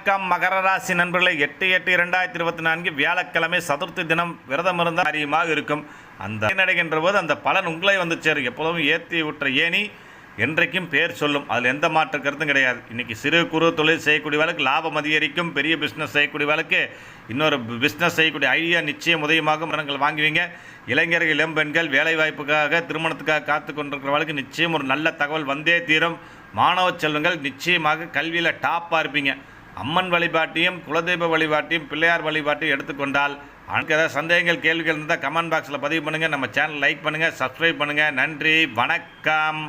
வணக்கம் மகர ராசி நண்பர்களே. 8/8/2024 வியாழக்கிழமை சதுர்த்தி தினம் விரதம் இருந்தால் அதிகமாக இருக்கும். அந்த நடைகின்ற போது அந்த பலன் உங்களை வந்து சேரும். எப்போதும் ஏற்றி விட்டுற ஏணி என்றைக்கும் பேர் சொல்லும். அதில் எந்த மாற்று கருத்தும் கிடையாது. இன்றைக்கி சிறு குறு தொழில் செய்யக்கூடிய வேலைக்கு லாபம் அதிகரிக்கும். பெரிய பிஸ்னஸ் செய்யக்கூடிய வேலைக்கு இன்னொரு பிஸ்னஸ் செய்யக்கூடிய ஐடியா நிச்சயம் உதயமாக மரங்கள் வாங்குவீங்க. இளைஞர்கள் இளம்பெண்கள் வேலைவாய்ப்புக்காக திருமணத்துக்காக காத்து கொண்டிருக்கிற வேலைக்கு நிச்சயம் ஒரு நல்ல தகவல் வந்தே தீரும். மாணவ செல்வங்கள் நிச்சயமாக கல்வியில் டாப்பாக இருப்பீங்க. அம்மன் வழிபாட்டையும் குலதெய்வ வழிபாட்டையும் பிள்ளையார் வழிபாட்டையும் எடுத்துக்கொண்டால் அங்கே ஏதாவது சந்தேகங்கள் கேள்விகள் இருந்தால் கமெண்ட் பாக்ஸில் பதிவு பண்ணுங்கள். நம்ம சேனல் லைக் பண்ணுங்கள், சப்ஸ்கிரைப் பண்ணுங்கள். நன்றி, வணக்கம்.